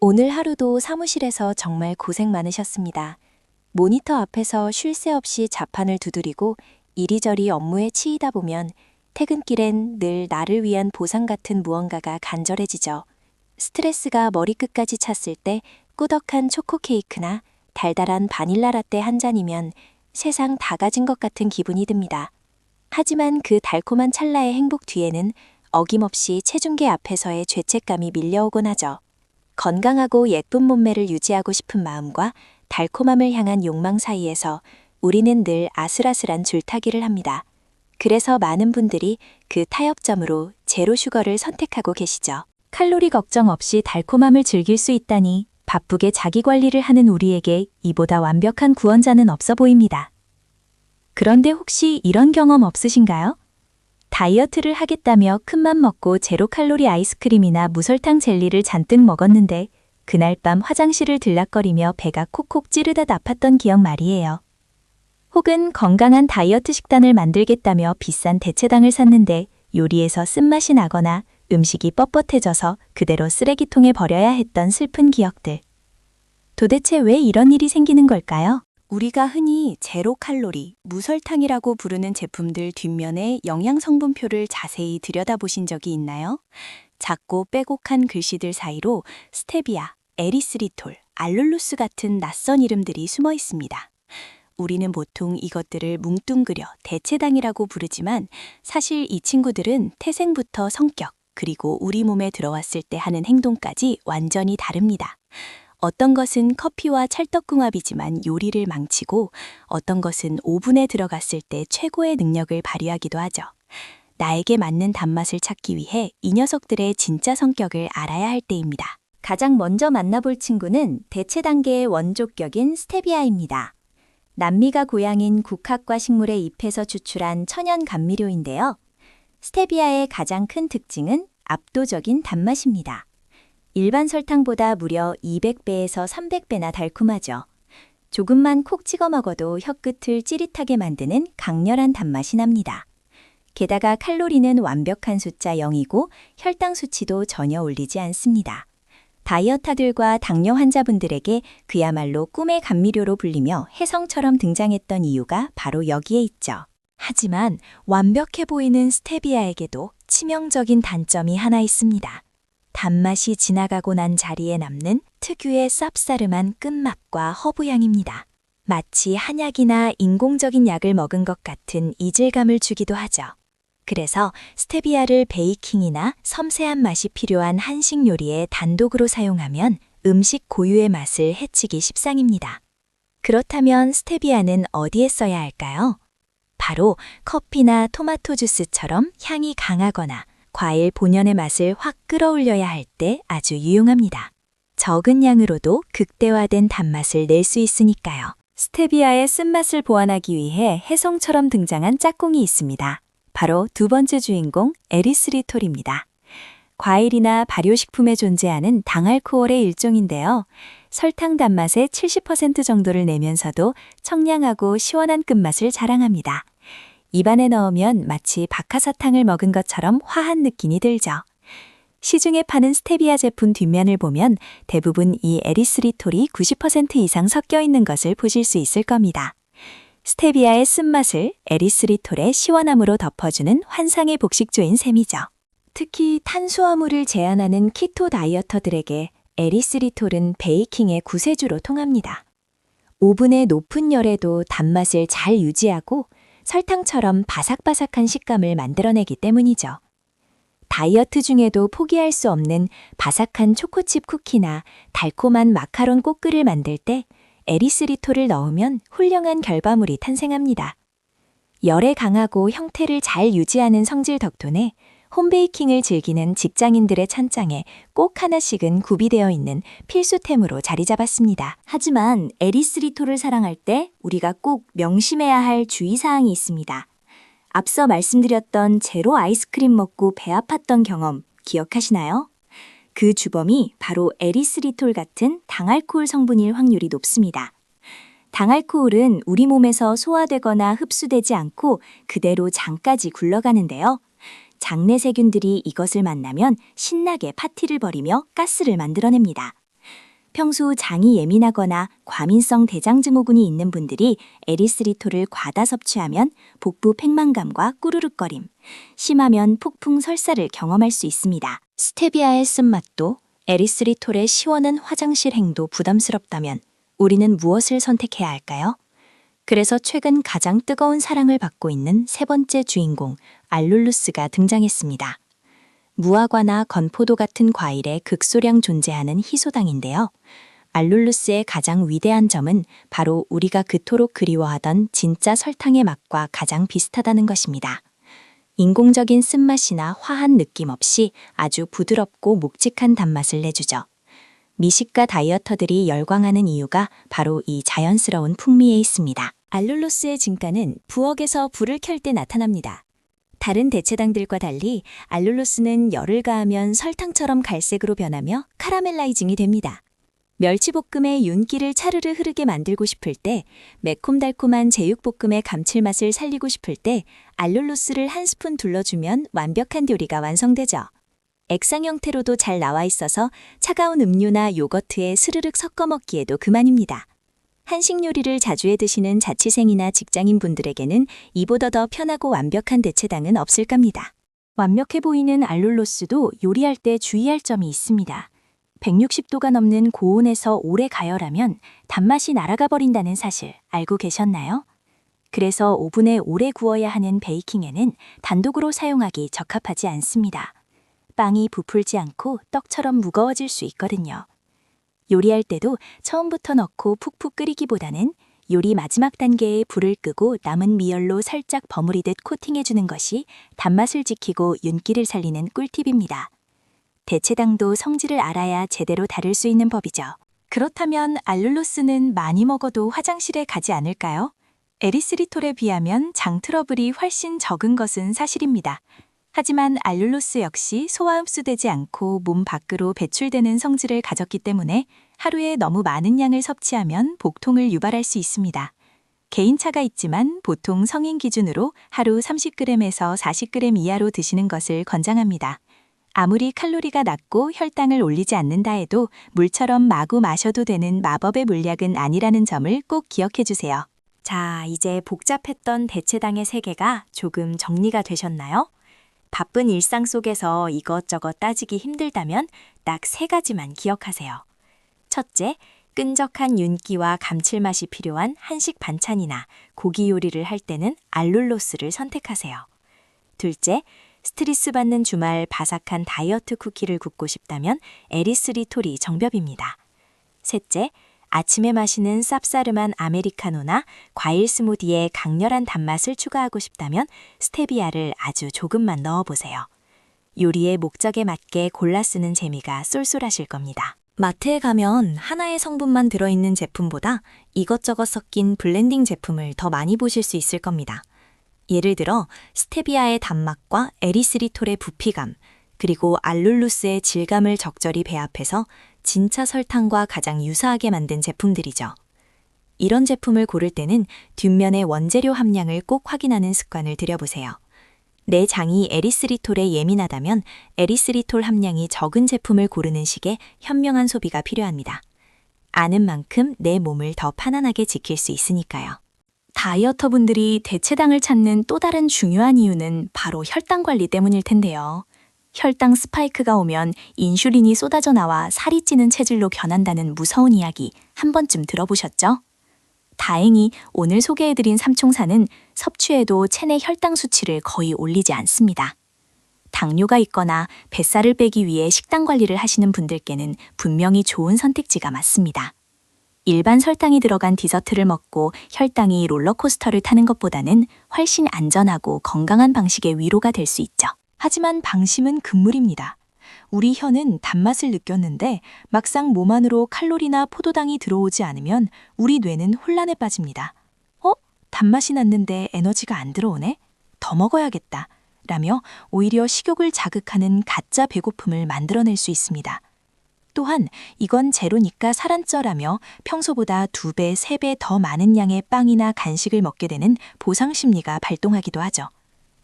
오늘 하루도 사무실에서 정말 고생 많으셨습니다. 모니터 앞에서 쉴 새 없이 자판을 두드리고 이리저리 업무에 치이다 보면 퇴근길엔 늘 나를 위한 보상 같은 무언가가 간절해지죠. 스트레스가 머리끝까지 찼을 때 꾸덕한 초코 케이크나 달달한 바닐라 라떼 한 잔이면 세상 다 가진 것 같은 기분이 듭니다. 하지만 그 달콤한 찰나의 행복 뒤에는 어김없이 체중계 앞에서의 죄책감이 밀려오곤 하죠. 건강하고 예쁜 몸매를 유지하고 싶은 마음과 달콤함을 향한 욕망 사이에서 우리는 늘 아슬아슬한 줄타기를 합니다. 그래서 많은 분들이 그 타협점으로 제로 슈거를 선택하고 계시죠. 칼로리 걱정 없이 달콤함을 즐길 수 있다니 바쁘게 자기 관리를 하는 우리에게 이보다 완벽한 구원자는 없어 보입니다. 그런데 혹시 이런 경험 없으신가요? 다이어트를 하겠다며 큰맘 먹고 제로 칼로리 아이스크림이나 무설탕 젤리를 잔뜩 먹었는데 그날 밤 화장실을 들락거리며 배가 콕콕 찌르다 아팠던 기억 말이에요. 혹은 건강한 다이어트 식단을 만들겠다며 비싼 대체당을 샀는데 요리에서 쓴맛이 나거나 음식이 뻣뻣해져서 그대로 쓰레기통에 버려야 했던 슬픈 기억들. 도대체 왜 이런 일이 생기는 걸까요? 우리가 흔히 제로 칼로리, 무설탕이라고 부르는 제품들 뒷면의 영양 성분표를 자세히 들여다보신 적이 있나요? 작고 빼곡한 글씨들 사이로 스테비아, 에리스리톨, 알룰로스 같은 낯선 이름들이 숨어 있습니다. 우리는 보통 이것들을 뭉뚱그려 대체당이라고 부르지만 사실 이 친구들은 태생부터 성격, 그리고 우리 몸에 들어왔을 때 하는 행동까지 완전히 다릅니다. 어떤 것은 커피와 찰떡궁합이지만 요리를 망치고 어떤 것은 오븐에 들어갔을 때 최고의 능력을 발휘하기도 하죠. 나에게 맞는 단맛을 찾기 위해 이 녀석들의 진짜 성격을 알아야 할 때입니다. 가장 먼저 만나볼 친구는 대체 단계의 원조격인 스테비아입니다. 남미가 고향인 국화과 식물의 잎에서 추출한 천연 감미료인데요. 스테비아의 가장 큰 특징은 압도적인 단맛입니다. 일반 설탕보다 무려 200배에서 300배나 달콤하죠. 조금만 콕 찍어 먹어도 혀끝을 찌릿하게 만드는 강렬한 단맛이 납니다. 게다가 칼로리는 완벽한 숫자 0이고 혈당 수치도 전혀 올리지 않습니다. 다이어터들과 당뇨 환자분들에게 그야말로 꿈의 감미료로 불리며 혜성처럼 등장했던 이유가 바로 여기에 있죠. 하지만 완벽해 보이는 스테비아에게도 치명적인 단점이 하나 있습니다. 단맛이 지나가고 난 자리에 남는 특유의 쌉싸름한 끝맛과 허브향입니다. 마치 한약이나 인공적인 약을 먹은 것 같은 이질감을 주기도 하죠. 그래서 스테비아를 베이킹이나 섬세한 맛이 필요한 한식 요리에 단독으로 사용하면 음식 고유의 맛을 해치기 십상입니다. 그렇다면 스테비아는 어디에 써야 할까요? 바로 커피나 토마토 주스처럼 향이 강하거나 과일 본연의 맛을 확 끌어올려야 할 때 아주 유용합니다. 적은 양으로도 극대화된 단맛을 낼 수 있으니까요. 스테비아의 쓴맛을 보완하기 위해 혜성처럼 등장한 짝꿍이 있습니다. 바로 두 번째 주인공 에리스리톨입니다. 과일이나 발효식품에 존재하는 당알코올의 일종인데요. 설탕 단맛의 70% 정도를 내면서도 청량하고 시원한 끝맛을 자랑합니다. 입안에 넣으면 마치 박하사탕을 먹은 것처럼 화한 느낌이 들죠. 시중에 파는 스테비아 제품 뒷면을 보면 대부분 이 에리스리톨이 90% 이상 섞여 있는 것을 보실 수 있을 겁니다. 스테비아의 쓴맛을 에리스리톨의 시원함으로 덮어주는 환상의 복식조인 셈이죠. 특히 탄수화물을 제한하는 키토 다이어터들에게 에리스리톨은 베이킹의 구세주로 통합니다. 오븐의 높은 열에도 단맛을 잘 유지하고 설탕처럼 바삭바삭한 식감을 만들어내기 때문이죠. 다이어트 중에도 포기할 수 없는 바삭한 초코칩 쿠키나 달콤한 마카롱 꼬끄를 만들 때 에리스리톨을 넣으면 훌륭한 결과물이 탄생합니다. 열에 강하고 형태를 잘 유지하는 성질 덕분에 홈베이킹을 즐기는 직장인들의 찬장에 꼭 하나씩은 구비되어 있는 필수템으로 자리 잡았습니다. 하지만 에리스리톨을 사랑할 때 우리가 꼭 명심해야 할 주의사항이 있습니다. 앞서 말씀드렸던 제로 아이스크림 먹고 배 아팠던 경험 기억하시나요? 그 주범이 바로 에리스리톨 같은 당알코올 성분일 확률이 높습니다. 당알코올은 우리 몸에서 소화되거나 흡수되지 않고 그대로 장까지 굴러가는데요. 장내 세균들이 이것을 만나면 신나게 파티를 벌이며 가스를 만들어냅니다. 평소 장이 예민하거나 과민성 대장증후군이 있는 분들이 에리스리톨을 과다 섭취하면 복부 팽만감과 꾸르륵거림, 심하면 폭풍 설사를 경험할 수 있습니다. 스테비아의 쓴맛도 에리스리톨의 시원한 화장실 행도 부담스럽다면 우리는 무엇을 선택해야 할까요? 그래서 최근 가장 뜨거운 사랑을 받고 있는 세 번째 주인공 알룰루스가 등장했습니다. 무화과나 건포도 같은 과일에 극소량 존재하는 희소당인데요. 알룰루스의 가장 위대한 점은 바로 우리가 그토록 그리워하던 진짜 설탕의 맛과 가장 비슷하다는 것입니다. 인공적인 쓴맛이나 화한 느낌 없이 아주 부드럽고 묵직한 단맛을 내주죠. 미식가 다이어터들이 열광하는 이유가 바로 이 자연스러운 풍미에 있습니다. 알룰로스의 진가는 부엌에서 불을 켤 때 나타납니다. 다른 대체당들과 달리 알룰로스는 열을 가하면 설탕처럼 갈색으로 변하며 카라멜라이징이 됩니다. 멸치볶음의 윤기를 차르르 흐르게 만들고 싶을 때, 매콤달콤한 제육볶음의 감칠맛을 살리고 싶을 때 알룰로스를 한 스푼 둘러주면 완벽한 요리가 완성되죠. 액상 형태로도 잘 나와 있어서 차가운 음료나 요거트에 스르륵 섞어 먹기에도 그만입니다. 한식 요리를 자주 해 드시는 자취생이나 직장인 분들에게는 이보다 더 편하고 완벽한 대체당은 없을 겁니다. 완벽해 보이는 알룰로스도 요리할 때 주의할 점이 있습니다. 160도가 넘는 고온에서 오래 가열하면 단맛이 날아가 버린다는 사실 알고 계셨나요? 그래서 오븐에 오래 구워야 하는 베이킹에는 단독으로 사용하기 적합하지 않습니다. 빵이 부풀지 않고 떡처럼 무거워질 수 있거든요. 요리할 때도 처음부터 넣고 푹푹 끓이기보다는 요리 마지막 단계에 불을 끄고 남은 미열로 살짝 버무리듯 코팅해주는 것이 단맛을 지키고 윤기를 살리는 꿀팁입니다. 대체당도 성질을 알아야 제대로 다룰 수 있는 법이죠. 그렇다면 알룰로스는 많이 먹어도 화장실에 가지 않을까요? 에리스리톨에 비하면 장 트러블이 훨씬 적은 것은 사실입니다. 하지만 알룰로스 역시 소화 흡수되지 않고 몸 밖으로 배출되는 성질을 가졌기 때문에 하루에 너무 많은 양을 섭취하면 복통을 유발할 수 있습니다. 개인차가 있지만 보통 성인 기준으로 하루 30g에서 40g 이하로 드시는 것을 권장합니다. 아무리 칼로리가 낮고 혈당을 올리지 않는다 해도 물처럼 마구 마셔도 되는 마법의 물약은 아니라는 점을 꼭 기억해 주세요. 자, 이제 복잡했던 대체당의 세계가 조금 정리가 되셨나요? 바쁜 일상 속에서 이것저것 따지기 힘들다면 딱 3가지만 기억하세요. 첫째, 끈적한 윤기와 감칠맛이 필요한 한식 반찬이나 고기 요리를 할 때는 알룰로스를 선택하세요. 둘째, 스트레스 받는 주말 바삭한 다이어트 쿠키를 굽고 싶다면 에리스리톨이 정답입니다. 셋째, 아침에 마시는 쌉싸름한 아메리카노나 과일 스무디에 강렬한 단맛을 추가하고 싶다면 스테비아를 아주 조금만 넣어보세요. 요리의 목적에 맞게 골라 쓰는 재미가 쏠쏠하실 겁니다. 마트에 가면 하나의 성분만 들어있는 제품보다 이것저것 섞인 블렌딩 제품을 더 많이 보실 수 있을 겁니다. 예를 들어 스테비아의 단맛과 에리스리톨의 부피감, 그리고 알룰루스의 질감을 적절히 배합해서 진짜 설탕과 가장 유사하게 만든 제품들이죠. 이런 제품을 고를 때는 뒷면의 원재료 함량을 꼭 확인하는 습관을 들여보세요. 내 장이 에리스리톨에 예민하다면 에리스리톨 함량이 적은 제품을 고르는 식의 현명한 소비가 필요합니다. 아는 만큼 내 몸을 더 편안하게 지킬 수 있으니까요. 다이어터분들이 대체당을 찾는 또 다른 중요한 이유는 바로 혈당 관리 때문일 텐데요. 혈당 스파이크가 오면 인슐린이 쏟아져 나와 살이 찌는 체질로 변한다는 무서운 이야기 한 번쯤 들어보셨죠? 다행히 오늘 소개해드린 삼총사는 섭취해도 체내 혈당 수치를 거의 올리지 않습니다. 당뇨가 있거나 뱃살을 빼기 위해 식단 관리를 하시는 분들께는 분명히 좋은 선택지가 맞습니다. 일반 설탕이 들어간 디저트를 먹고 혈당이 롤러코스터를 타는 것보다는 훨씬 안전하고 건강한 방식의 위로가 될 수 있죠. 하지만 방심은 금물입니다. 우리 혀는 단맛을 느꼈는데 막상 몸 안으로 칼로리나 포도당이 들어오지 않으면 우리 뇌는 혼란에 빠집니다. 단맛이 났는데 에너지가 안 들어오네? 더 먹어야겠다. 라며 오히려 식욕을 자극하는 가짜 배고픔을 만들어낼 수 있습니다. 또한 이건 제로니까 살 안 쪄라며 평소보다 2배, 3배 더 많은 양의 빵이나 간식을 먹게 되는 보상 심리가 발동하기도 하죠.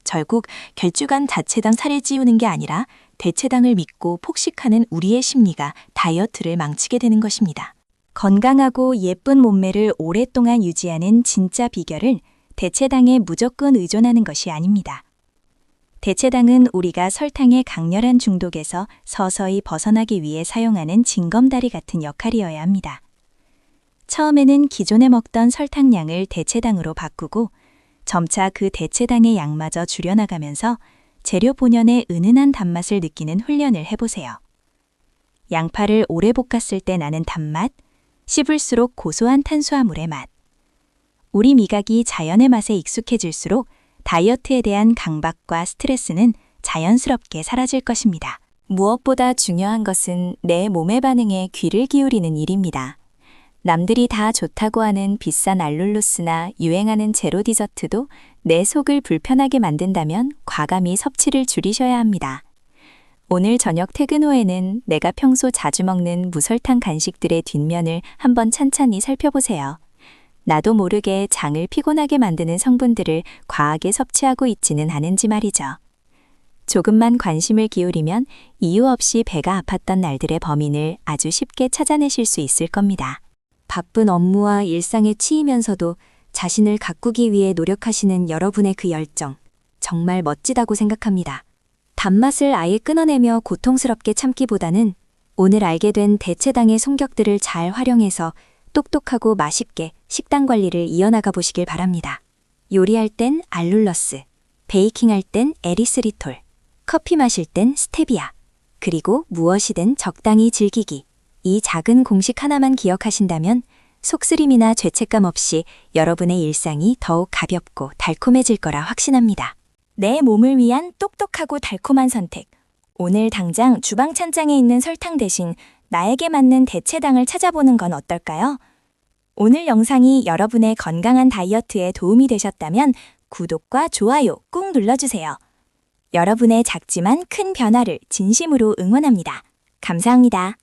결국 결주간 자체당 살을 찌우는 게 아니라 대체당을 믿고 폭식하는 우리의 심리가 다이어트를 망치게 되는 것입니다. 건강하고 예쁜 몸매를 오랫동안 유지하는 진짜 비결은 대체당에 무조건 의존하는 것이 아닙니다. 대체당은 우리가 설탕의 강렬한 중독에서 서서히 벗어나기 위해 사용하는 징검다리 같은 역할이어야 합니다. 처음에는 기존에 먹던 설탕량을 대체당으로 바꾸고 점차 그 대체당의 양마저 줄여나가면서 재료 본연의 은은한 단맛을 느끼는 훈련을 해보세요. 양파를 오래 볶았을 때 나는 단맛, 씹을수록 고소한 탄수화물의 맛. 우리 미각이 자연의 맛에 익숙해질수록 다이어트에 대한 강박과 스트레스는 자연스럽게 사라질 것입니다. 무엇보다 중요한 것은 내 몸의 반응에 귀를 기울이는 일입니다. 남들이 다 좋다고 하는 비싼 알룰로스나 유행하는 제로 디저트도 내 속을 불편하게 만든다면 과감히 섭취를 줄이셔야 합니다. 오늘 저녁 퇴근 후에는 내가 평소 자주 먹는 무설탕 간식들의 뒷면을 한번 찬찬히 살펴보세요. 나도 모르게 장을 피곤하게 만드는 성분들을 과하게 섭취하고 있지는 않은지 말이죠. 조금만 관심을 기울이면 이유 없이 배가 아팠던 날들의 범인을 아주 쉽게 찾아내실 수 있을 겁니다. 바쁜 업무와 일상에 치이면서도 자신을 가꾸기 위해 노력하시는 여러분의 그 열정, 정말 멋지다고 생각합니다. 단맛을 아예 끊어내며 고통스럽게 참기보다는 오늘 알게 된 대체당의 송격들을 잘 활용해서 똑똑하고 맛있게 식단 관리를 이어나가 보시길 바랍니다. 요리할 땐 알룰러스, 베이킹할 땐 에리스리톨, 커피 마실 땐 스테비아, 그리고 무엇이든 적당히 즐기기. 이 작은 공식 하나만 기억하신다면 속쓰림이나 죄책감 없이 여러분의 일상이 더욱 가볍고 달콤해질 거라 확신합니다. 내 몸을 위한 똑똑하고 달콤한 선택. 오늘 당장 주방 찬장에 있는 설탕 대신 나에게 맞는 대체당을 찾아보는 건 어떨까요? 오늘 영상이 여러분의 건강한 다이어트에 도움이 되셨다면 구독과 좋아요 꾹 눌러주세요. 여러분의 작지만 큰 변화를 진심으로 응원합니다. 감사합니다.